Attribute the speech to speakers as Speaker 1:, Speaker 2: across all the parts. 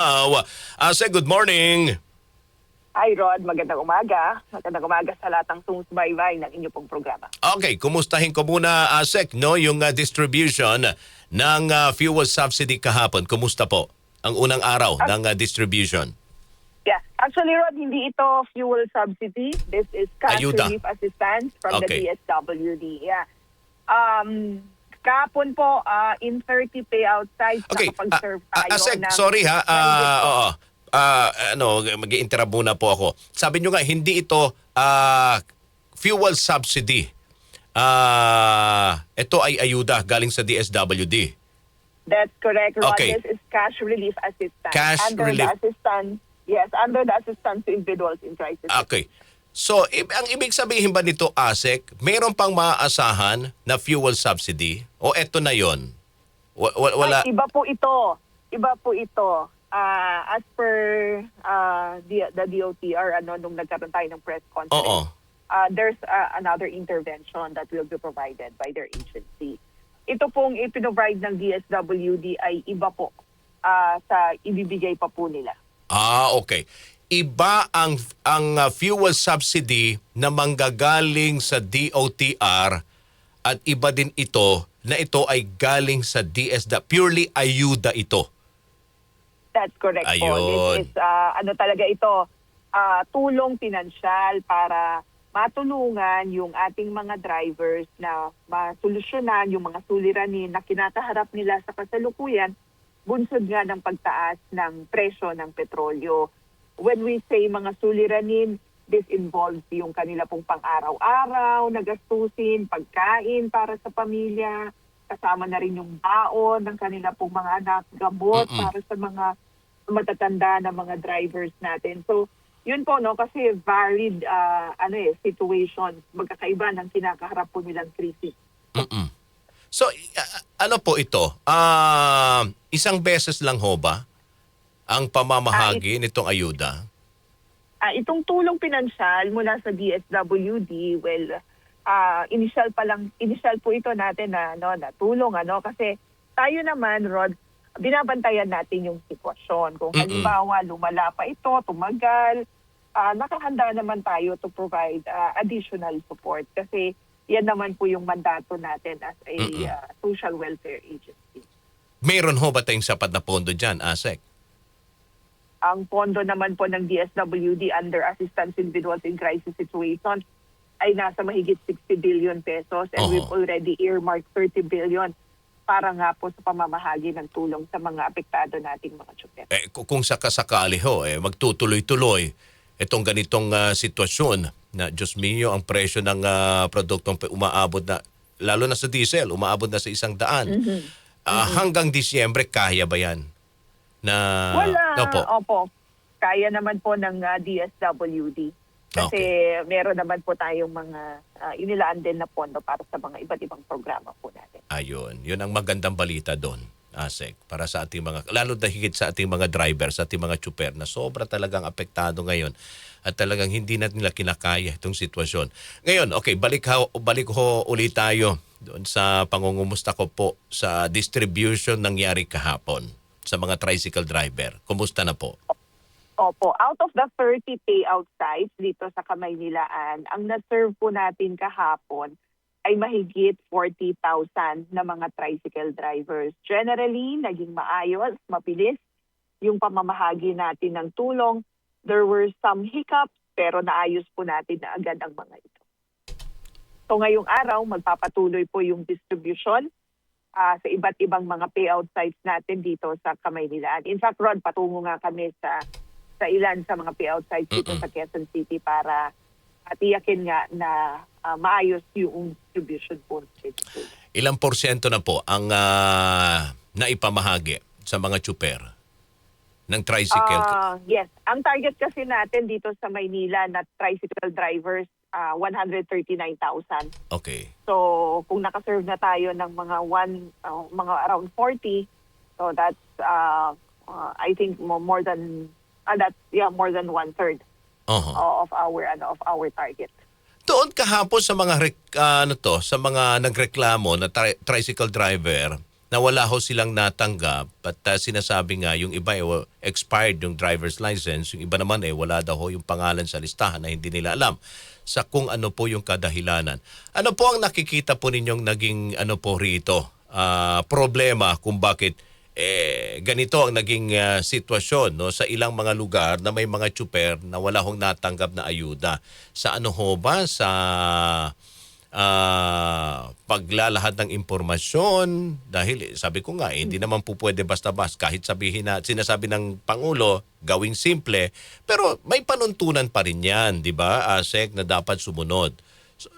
Speaker 1: Ase, good morning.
Speaker 2: Hi Rod, magandang umaga. Magandang umaga sa lahat ng sumusubaybay ng inyong pong programa.
Speaker 1: Okay, kumustahin ko muna, Asek, no, yung distribution ng fuel subsidy kahapon. Kumusta po ang unang araw ng distribution?
Speaker 2: Yeah, actually Rod, hindi ito fuel subsidy. This is cash
Speaker 1: Ayuda.
Speaker 2: relief assistance from the
Speaker 1: Okay.
Speaker 2: DSWD. Yeah. Kahapon po, in 30 payout sites,
Speaker 1: Okay,
Speaker 2: nakapag-serve tayo
Speaker 1: Asek,
Speaker 2: ng...
Speaker 1: sorry ha.
Speaker 2: ng-
Speaker 1: Oo. Mag-i-interrupt muna po ako. Sabi nyo nga, hindi ito fuel subsidy. Ito ay ayuda galing sa DSWD.
Speaker 2: That's correct, Rod.
Speaker 1: Okay.
Speaker 2: This is cash relief assistance.
Speaker 1: Cash
Speaker 2: under
Speaker 1: relief.
Speaker 2: The assistance, yes, under the assistance to individuals in crisis.
Speaker 1: Okay. So, ang ibig sabihin ba nito, Asek, mayroon pang maaasahan na fuel subsidy? O eto na yon? Wala.
Speaker 2: Ay, iba po ito. Iba po ito. As per the DOTR, nung nagkaroon tayo ng press conference,
Speaker 1: Oo.
Speaker 2: there's another intervention that will be provided by their agency. Ito pong ipinrovide ng DSWD ay iba po sa ibibigay pa po nila.
Speaker 1: Okay. Iba ang fuel subsidy na manggagaling sa DOTR at iba din ito na ito ay galing sa DSWD. Purely ayuda ito.
Speaker 2: That's correct po.
Speaker 1: Ayun.
Speaker 2: This is, talaga ito, tulong pinansyal para matulungan yung ating mga drivers na masolusyonan yung mga suliranin na kinakaharap nila sa kasalukuyan, bunsod nga ng pagtaas ng presyo ng petrolyo. When we say mga suliranin, this involves yung kanila pong pang-araw-araw na gastusin, pagkain para sa pamilya, kasama na rin yung baon ng kanila pong mga anak, gamot para sa mga matatanda na mga drivers natin. So, yun po, no, kasi varied situation, magkakaiba ng kinakaharap po nilang krisis.
Speaker 1: So, ano po ito? Isang beses lang ho ba ang pamamahagi nitong ayuda?
Speaker 2: Itong tulong pinansyal mula sa DSWD, well, initial po ito natin na tulong kasi tayo naman, Rod, binabantayan natin yung sitwasyon. Kung halimbawa lumala pa ito, tumagal, nakahanda naman tayo to provide additional support kasi yan naman po yung mandato natin as a social welfare agency.
Speaker 1: Mayroon ho ba tayong sapat na pondo dyan, Asek?
Speaker 2: Ang pondo naman po ng DSWD under Assistance to Individuals in Crisis Situations ay nasa mahigit 60 billion pesos and we've already earmarked 30 billion para nga po sa pamamahagi ng tulong sa mga apektado nating mga tsuper.
Speaker 1: Kung sakasakali ho, magtutuloy-tuloy itong ganitong sitwasyon na, Diyos mio, ang presyo ng produktong umaabot na, lalo na sa diesel, umaabot na sa 100. Hanggang Disyembre, kaya ba yan?
Speaker 2: Wala. Opo. Kaya naman po ng DSWD. Kasi meron naman po tayong mga inilaan din na pondo para sa mga iba't ibang programa po natin.
Speaker 1: Ayun. Yun ang magandang balita doon, Asek. Para sa ating mga, lalo na higit sa ating mga drivers, sa ating mga tsuper na sobra talagang apektado ngayon at talagang hindi na nila kinakaya itong sitwasyon. Ngayon, okay, balik ho ulit tayo doon sa pangungumusta ko po sa distribution nangyari kahapon sa mga tricycle driver. Kumusta na po?
Speaker 2: Opo. Out of the 30 payout sites dito sa Kamaynilaan, ang na-serve po natin kahapon ay mahigit 40,000 na mga tricycle drivers. Generally, naging maayos, mabilis yung pamamahagi natin ng tulong. There were some hiccups pero naayos po natin na agad ang mga ito. So ngayong araw, magpapatuloy po yung distribution sa iba't ibang mga payout sites natin dito sa Kamaynilaan. In fact, Rod, patungo nga kami sa ilan sa mga payout sites dito sa Quezon City para tiyakin nga na maayos yung distribution po.
Speaker 1: Ilang porsyento na po ang naipamahagi sa mga tsuper ng tricycle?
Speaker 2: Yes. Ang target kasi natin dito sa Maynila na tricycle drivers, 139,000.
Speaker 1: Okay.
Speaker 2: So, kung nakaserve na tayo ng mga around 40, so that's I think more than more than 1/3 of our target.
Speaker 1: Doon kahapon sa mga sa mga nagreklamo na tricycle driver na wala ho silang natanggap at sinasabi nga yung iba expired yung driver's license, yung iba naman wala daw ho yung pangalan sa listahan na hindi nila alam sa kung ano po yung kadahilanan. Ano po ang nakikita po ninyong naging ano po rito problema kung bakit ganito ang naging sitwasyon no sa ilang mga lugar na may mga tsuper na wala hong natanggap na ayuda? Sa ano ho ba sa paglalahad ng impormasyon dahil sabi ko nga hindi naman po pwede basta-basta kahit sabihin na sinasabi ng Pangulo gawing simple pero may panuntunan pa rin yan, di ba, ASEC, na dapat sumunod.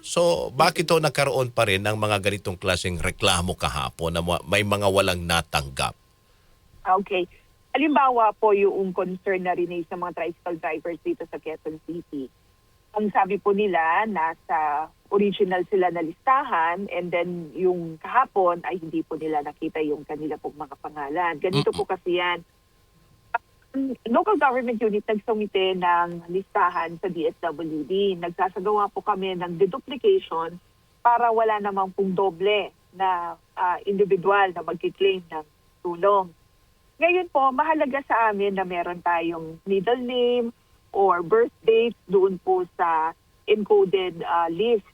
Speaker 1: So bakit nagkaroon pa rin ng mga ganitong klaseng reklamo kahapon na may mga walang natanggap?
Speaker 2: Okay. Halimbawa po yung concern na rin sa mga tricycle drivers dito sa Quezon City. Ang sabi po nila, nasa original sila na listahan and then yung kahapon ay hindi po nila nakita yung kanila pong mga pangalan. Ganito po kasi yan. Local government unit nagsumite ng listahan sa DSWD. Nagsasagawa po kami ng deduplication para wala namang pong doble na individual na magkiklaim ng tulong. Ngayon po, mahalaga sa amin na meron tayong middle name or birth date doon po sa encoded list.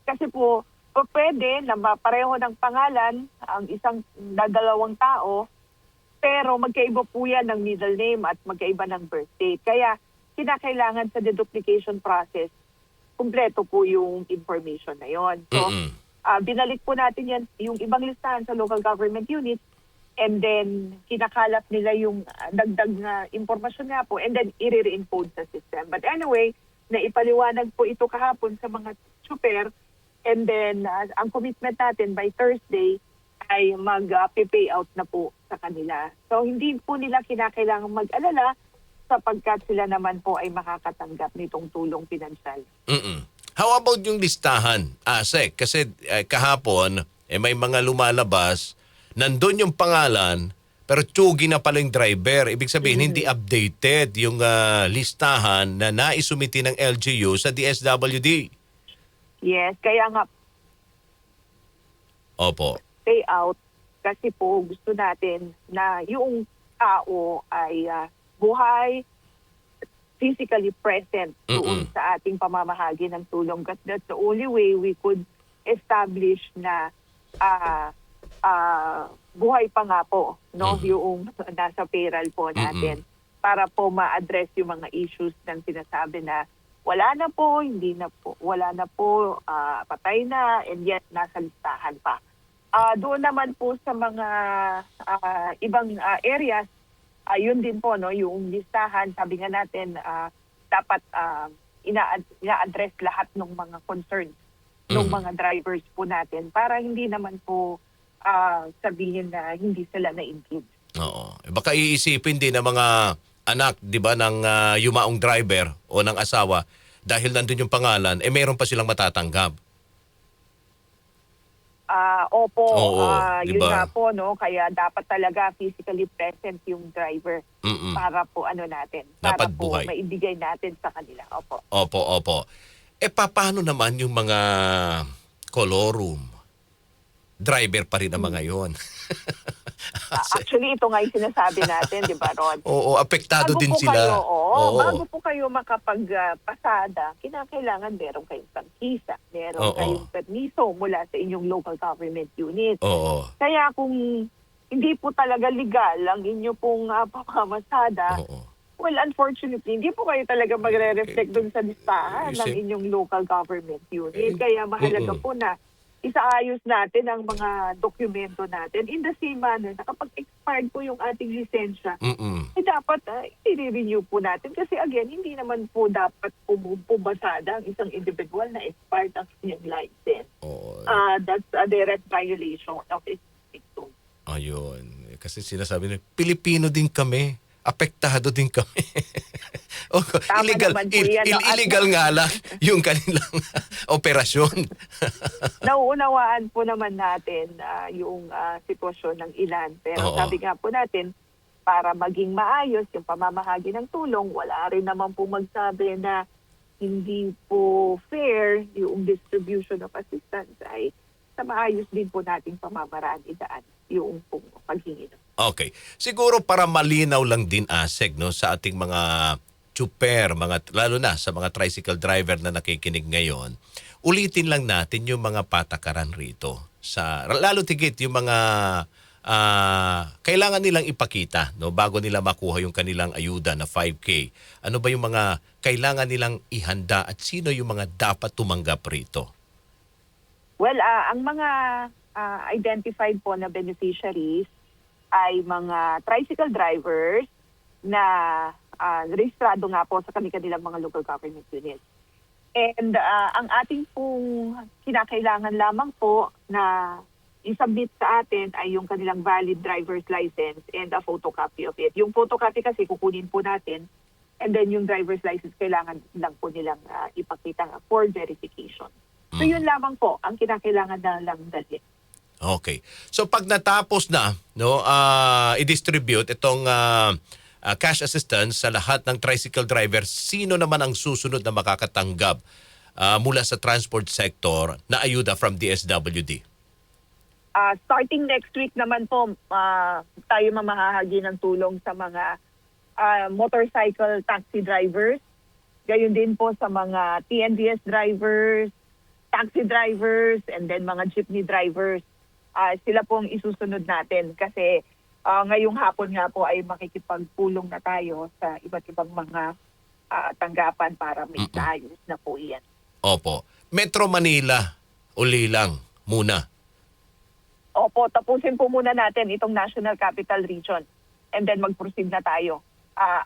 Speaker 2: Kasi po, pwede na pareho ng pangalan ang isang dalawang tao, pero magkaiba po yan ng middle name at magkaiba ng birth date. Kaya kinakailangan sa deduplication process, kumpleto po yung information na yon. So, binalik po natin yan, yung ibang listahan sa local government units, and then kinakalat nila yung dagdag na impormasyon nga po and then i-re-encode sa system. But anyway, naipaliwanag po ito kahapon sa mga super and then ang commitment natin by Thursday ay mag-pay-out na po sa kanila. So hindi po nila kinakailangan mag-alala sapagkat sila naman po ay makakatanggap nitong tulong pinansyal.
Speaker 1: How about yung listahan, ASEC? Kasi kahapon may mga lumalabas nandun yung pangalan, pero tsugi na pala yung driver. Ibig sabihin, hindi updated yung listahan na naisumiti ng LGU sa DSWD.
Speaker 2: Yes, kaya nga
Speaker 1: Opo.
Speaker 2: payout kasi po gusto natin na yung tao ay buhay, physically present doon sa ating pamamahagi ng tulong. Because that's the only way we could establish na buhay pa nga po, no, yung nasa payroll po natin para po ma-address yung mga issues ng sinasabi na wala na po, hindi na po, wala na po, patay na, and yet nasa listahan pa. Doon naman po sa mga ibang areas, yun din po, no, yung listahan, sabi nga natin, dapat ina-address lahat ng mga concerns ng mga drivers po natin para hindi naman po sabihin na hindi sila na-include.
Speaker 1: Oo. Baka iisipin din ng mga anak, di ba, ng yumaong driver o ng asawa dahil nandun yung pangalan, meron pa silang matatanggap.
Speaker 2: Opo,
Speaker 1: Oo,
Speaker 2: yun
Speaker 1: diba?
Speaker 2: nga po, no? Kaya dapat talaga physically present yung driver para po natin, para
Speaker 1: Dapat
Speaker 2: po
Speaker 1: buhay.
Speaker 2: maibigay natin sa kanila. Opo.
Speaker 1: Opo. Paano naman yung mga colorum? Driver pa rin ang mga yun.
Speaker 2: Actually, ito nga yung sinasabi natin, di ba, Rod?
Speaker 1: Oo, apektado
Speaker 2: Bago
Speaker 1: din
Speaker 2: po
Speaker 1: sila.
Speaker 2: Kayo,
Speaker 1: Oo.
Speaker 2: Bago po kayo makapagpasada, kinakailangan meron kayong pangkisa, meron kayong permiso mula sa inyong local government unit.
Speaker 1: Oo.
Speaker 2: Kaya kung hindi po talaga legal ang inyo pong pamamasada, well, unfortunately, hindi po kayo talaga magre-reflect dun sa listahan ng inyong local government unit. Kaya mahalaga po na isaayos natin ang mga dokumento natin in the same manner na kapag expired po yung ating lisensya, dapat i-renew po natin. Kasi again, hindi naman po dapat pumasada ang isang individual na expired ang kanyang license. That's a direct violation of its dictum.
Speaker 1: Ayun. Kasi sinasabi nila, Pilipino din kami. Apektado din kami. illegal
Speaker 2: naman po yan, no?
Speaker 1: illegal nga lang yung kanilang operasyon.
Speaker 2: Nauunawaan po naman natin yung sitwasyon ng ilan. Pero sabi nga po natin, para maging maayos yung pamamahagi ng tulong, wala rin naman po magsabi na hindi po fair yung distribution of assistance ay sa maayos din po nating pamamaraan idaan. yung paghingi.
Speaker 1: Okay. Siguro para malinaw lang din, ASEC, no, sa ating mga chuper, lalo na sa mga tricycle driver na nakikinig ngayon, ulitin lang natin yung mga patakaran rito. Lalo tigit yung mga kailangan nilang ipakita, no, bago nila makuha yung kanilang ayuda na 5K. Ano ba yung mga kailangan nilang ihanda at sino yung mga dapat tumanggap rito?
Speaker 2: Well, ang mga identified po na beneficiaries ay mga tricycle drivers na rehistrado nga po sa kanilang mga local government units. And ang ating pong kinakailangan lamang po na i-submit sa atin ay yung kanilang valid driver's license and a photocopy of it. Yung photocopy kasi kukunin po natin, and then yung driver's license kailangan lang po nilang ipakita for verification. So yun lamang po ang kinakailangan na lang dalhin.
Speaker 1: Okay. So pag natapos na, no, i-distribute itong cash assistance sa lahat ng tricycle driver, sino naman ang susunod na makakatanggap mula sa transport sector na ayuda from DSWD?
Speaker 2: Starting next week naman po, tayo mamahahagi ng tulong sa mga motorcycle taxi drivers. Gayon din po sa mga TNVS drivers, taxi drivers, and then mga jeepney drivers. Sila pong isusunod natin kasi ngayong hapon nga po ay makikipagpulong na tayo sa iba't ibang mga tanggapan para may ayos na po iyan.
Speaker 1: Opo. Metro Manila, uli lang muna.
Speaker 2: Opo, tapusin po muna natin itong National Capital Region and then mag-proceed na tayo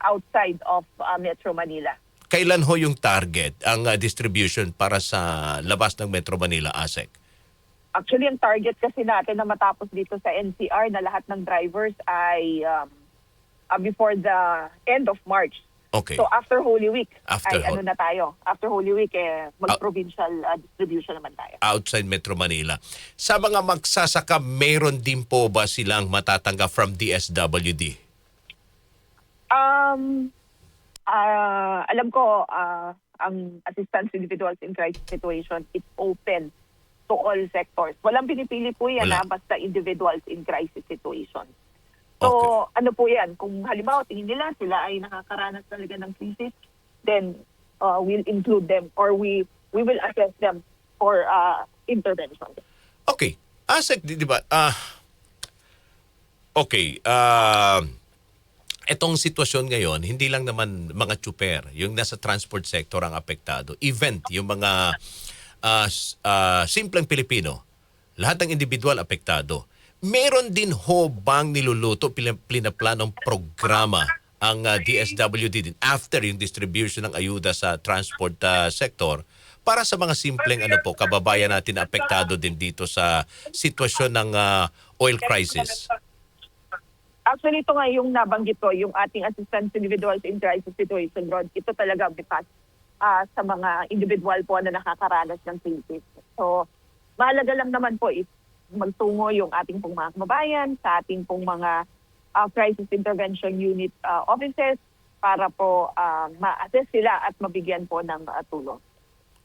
Speaker 2: outside of Metro Manila.
Speaker 1: Kailan ho yung target, ang distribution para sa labas ng Metro Manila, ASEC?
Speaker 2: Actually, ang target kasi natin na matapos dito sa NCR na lahat ng drivers ay before the end of March.
Speaker 1: Okay.
Speaker 2: So after Holy Week,
Speaker 1: After
Speaker 2: ano na tayo? After Holy Week, mag-provincial distribution naman tayo.
Speaker 1: Outside Metro Manila. Sa mga magsasaka, meron din po ba silang matatanggap from DSWD?
Speaker 2: Alam ko, ang assistance to individuals in crisis situation, it's open to all sectors. Walang pinipili po yan basta individuals in crisis situation. So, ano po yan? Kung halimbawa, tingin nila sila ay nakakaranas talaga ng crisis, then we'll include them or we will assess them for intervention.
Speaker 1: Okay. ASEC, di ba? Okay. Etong sitwasyon ngayon, hindi lang naman mga tsuper, yung nasa transport sector ang apektado. Event, yung mga simpleng Pilipino, lahat ng individual apektado. Meron din ho bang niluluto, pinaplanong programa ang DSWD din after yung distribution ng ayuda sa transport sector para sa mga simpleng kababayan natin na apektado din dito sa sitwasyon ng oil crisis?
Speaker 2: Actually, ito nga yung nabanggit ko, yung ating assistance to individuals in crisis situation, Rod. Ito talaga bipas sa mga individual po na nakakaranas ng crisis. So, mahalaga lang naman po magtungo yung ating pong mga kababayan sa ating pong mga crisis intervention unit offices para po ma-assess sila at mabigyan po ng tulong.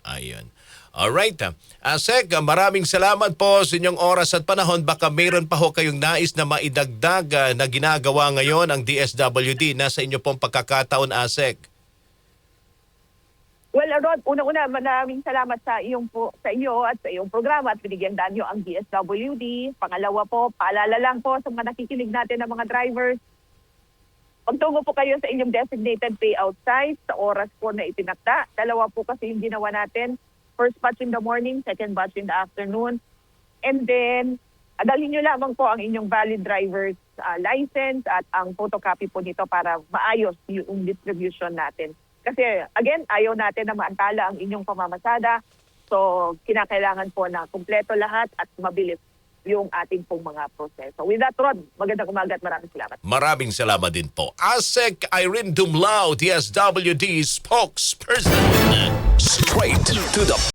Speaker 1: Ayun. Alright. ASEC, maraming salamat po sa inyong oras at panahon. Baka mayroon pa ho kayong nais na maidagdag na ginagawa ngayon ang DSWD. Nasa inyo pong pagkakataon, ASEC.
Speaker 2: Well, Rod, unang-una, maraming salamat sa inyo at sa iyong programa at binigyan daan nyo ang DSWD. Pangalawa po, paalala lang po sa mga nakikinig natin ng mga drivers. Pagtungo po kayo sa inyong designated payout site sa oras po na itinakda. Dalawa po kasi yung ginawa natin. First batch in the morning, second batch in the afternoon. And then, dalhin nyo lamang po ang inyong valid driver's license at ang photocopy po nito para maayos yung distribution natin. Kasi, again, ayaw natin na maantala ang inyong pamamasada. So, kinakailangan po na kumpleto lahat at mabilis yung ating pong mga proseso. With that, Rod, magandang umaga at maraming salamat.
Speaker 1: Maraming salamat din po. ASEC Irene Dumlao, DSWD spokesperson. Straight to the